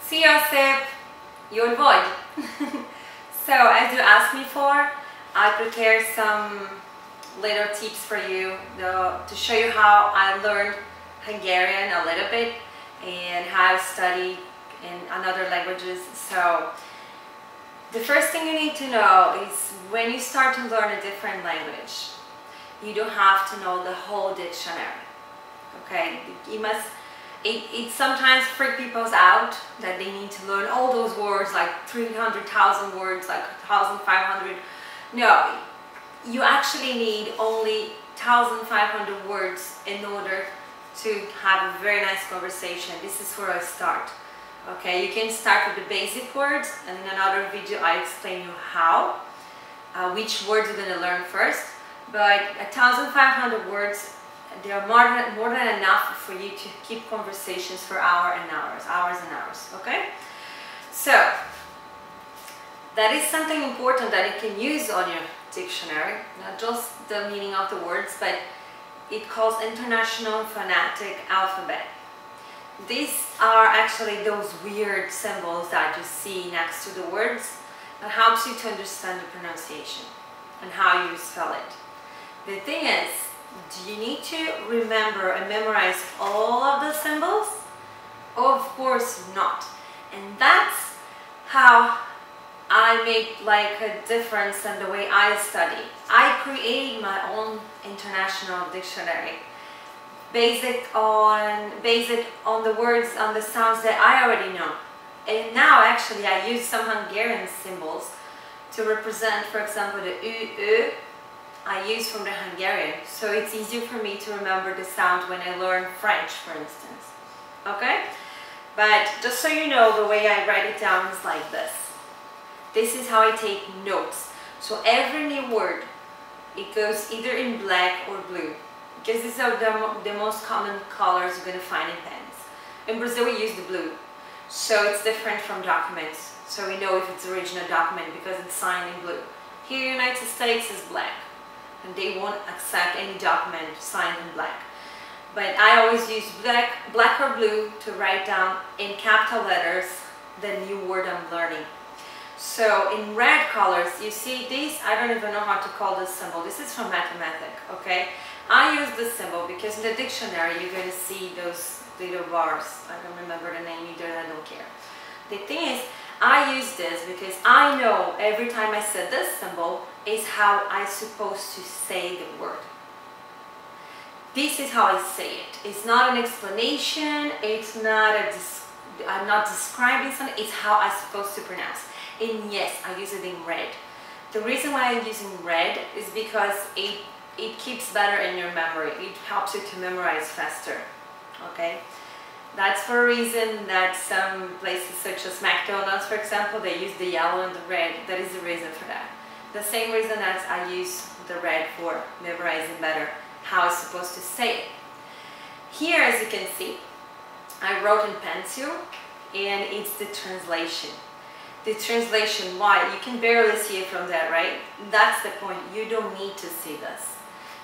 See Josip, you avoid. So as you asked me for, I prepared some little tips for you to show you how I learned Hungarian a little bit and how I study in other languages. So the first thing you need to know is when you start to learn a different language, you don't have to know the whole dictionary. Okay, it sometimes freaks people out that they need to learn all those words, like 300,000 words, like 1,500. No, you actually need only 1,500 words in order to have a very nice conversation. This is where I start. Okay, you can start with the basic words, and in another video I explain you how, which words you're going to learn first. But 1,500 words, they are more than enough for you to keep conversations for hours and hours, okay? So, that is something important that you can use on your dictionary, not just the meaning of the words, but it calls International Phonetic Alphabet. These are actually those weird symbols that you see next to the words that helps you to understand the pronunciation and how you spell it. The thing is, do you need to remember and memorize all of the symbols? Of course not. And that's how I make like a difference in the way I study. I create my own international dictionary based on the words, on the sounds that I already know. And now actually I use some Hungarian symbols to represent, for example, the ü, I use from the Hungarian, so it's easier for me to remember the sound when I learn French, for instance. Okay? But just so you know, the way I write it down is like this. This is how I take notes. So every new word, it goes either in black or blue, because these are the most common colors you're going to find in pens. In Brazil we use the blue, so it's different from documents, so we know if it's original document because it's signed in blue. Here in the United States is black, and they won't accept any document signed in black. But I always use black or blue to write down in capital letters the new word I'm learning. So in red colors, you see these, I don't even know how to call this symbol. This is from mathematics, okay? I use this symbol because in the dictionary you're going to see those little bars. I don't remember the name either, I don't care. The thing is, I use this because I know every time I say this symbol is how I'm supposed to say the word. This is how I say it. It's not an explanation, it's not I'm not describing something, it's how I'm supposed to pronounce. And yes, I use it in red. The reason why I'm using red is because it keeps better in your memory. It helps you to memorize faster, okay? That's for a reason that some places such as McDonald's, for example, they use the yellow and the red. That is the reason for that. The same reason as I use the red for memorizing better how I'm supposed to say it. Here, as you can see, I wrote in pencil, and it's the translation. The translation, why? You can barely see it from that, right? That's the point. You don't need to see this.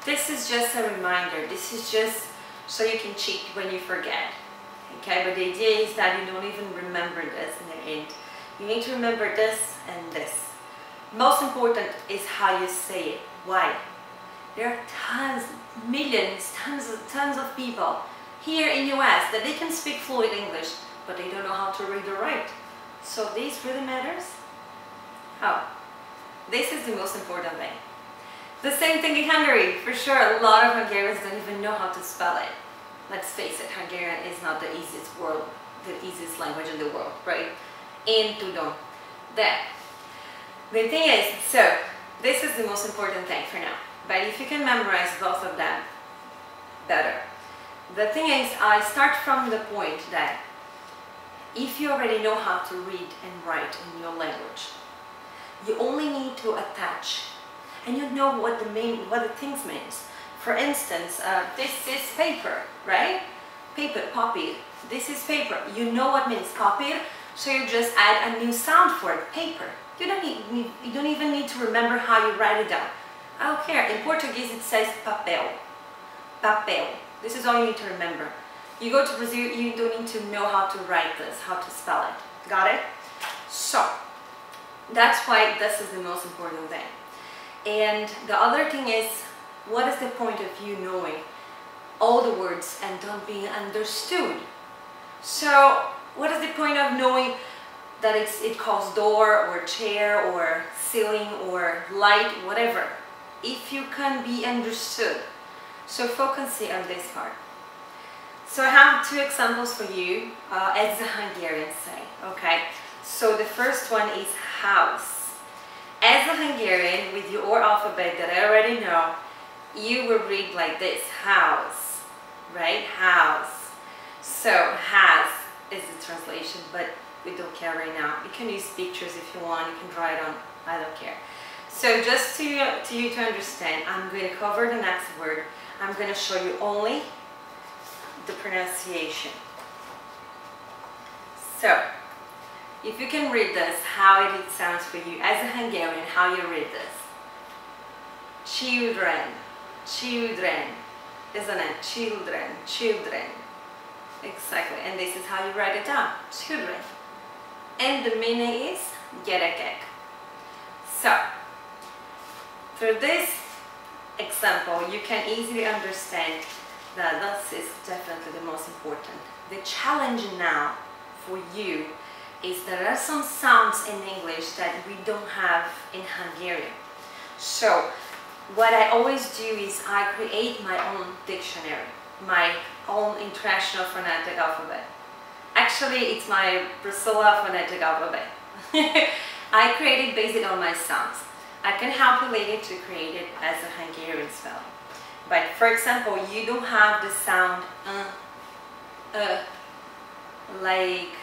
This is just a reminder. This is just so you can cheat when you forget. Okay, but the idea is that you don't even remember this in the end. You need to remember this and this. Most important is how you say it. Why? There are tons, millions, tons of people here in the US that they can speak fluent English, but they don't know how to read or write. So this really matters? How? This is the most important thing. The same thing in Hungary. For sure, a lot of Hungarians don't even know how to spell it. Let's face it, Hungarian is not the easiest language in the world, right? And tudom. That. The thing is, so this is the most important thing for now. But if you can memorize both of them, better. The thing is, I start from the point that if you already know how to read and write in your language, you only need to attach, and you know what the things means. For instance, this is paper, right? Paper, papír. This is paper. You know what means papír, so you just add a new sound for it, paper. You don't even need to remember how you write it down. I don't care. In Portuguese it says papel. Papel. This is all you need to remember. You go to Brazil, you don't need to know how to write this, how to spell it. Got it? So that's why this is the most important thing. And the other thing is, what is the point of you knowing all the words and don't being understood? So what is the point of knowing that it calls door or chair or ceiling or light, whatever, if you can be understood? So focus on this part. So I have two examples for you, as the Hungarians say, okay? So the first one is house. As a Hungarian, with your alphabet that I already know, you will read like this, house, right? House. So has is the translation, but we don't care right now. You can use pictures if you want, you can draw it on, I don't care. So just to you to understand, I'm going to cover the next word. I'm going to show you only the pronunciation. So, if you can read this, how it sounds for you as a Hungarian, how you read this. Children, children, isn't it? Children, children. Exactly, and this is how you write it down, children. And the meaning is gyerekek. So, for this example, you can easily understand that this is definitely the most important. The challenge now for you is there are some sounds in English that we don't have in Hungarian. So what I always do is I create my own dictionary, my own international phonetic alphabet. Actually, it's my Priscilla phonetic alphabet. I created based on my sounds. I can help you later to create it as a Hungarian spelling. But for example, you don't have the sound like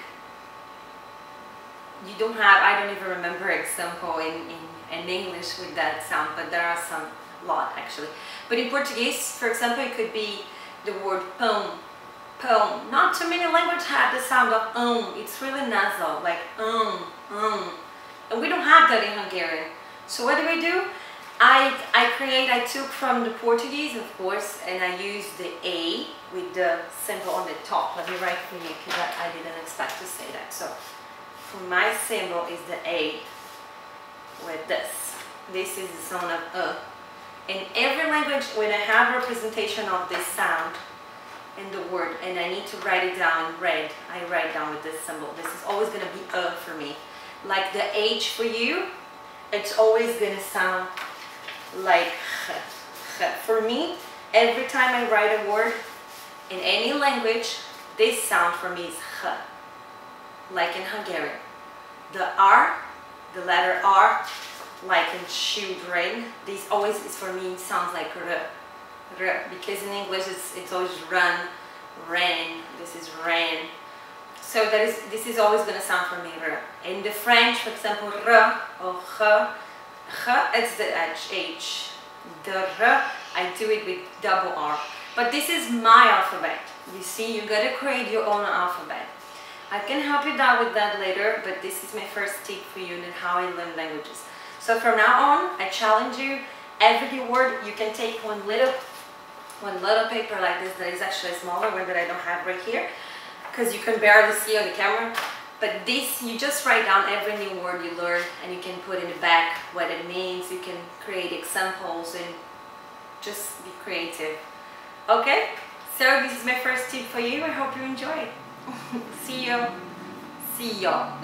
you don't have, I don't even remember example in English with that sound, but there are some lot actually. But in Portuguese, for example, it could be the word pão, pão. Not too many languages have the sound of it's really nasal, like and we don't have that in Hungarian. So what do? I took from the Portuguese, of course, and I used the A with the symbol on the top. Let me write for you because I didn't expect to say that. So for my symbol is the A with this. This is the sound of In every language, when I have representation of this sound in the word and I need to write it down red, I write down with this symbol. This is always going to be for me. Like the H for you, it's always going to sound like for me. Every time I write a word in any language, this sound for me is like in Hungarian. The R, the letter R, like in children, this always is for me sounds like because in English it's always run, ran, this is ran. So this is always going to sound for me In the French, for example, r or it's the H. The r, I do it with double R. But this is my alphabet. You see, you gotta create your own alphabet. I can help you out with that later, but this is my first tip for you in how I learn languages. So from now on, I challenge you, every word you can take one little paper like this that is actually a smaller one that I don't have right here, because you can barely see on the camera. But this, you just write down every new word you learn and you can put in the back what it means. You can create examples and just be creative. Okay? So this is my first tip for you. I hope you enjoy it. See you. See y'all.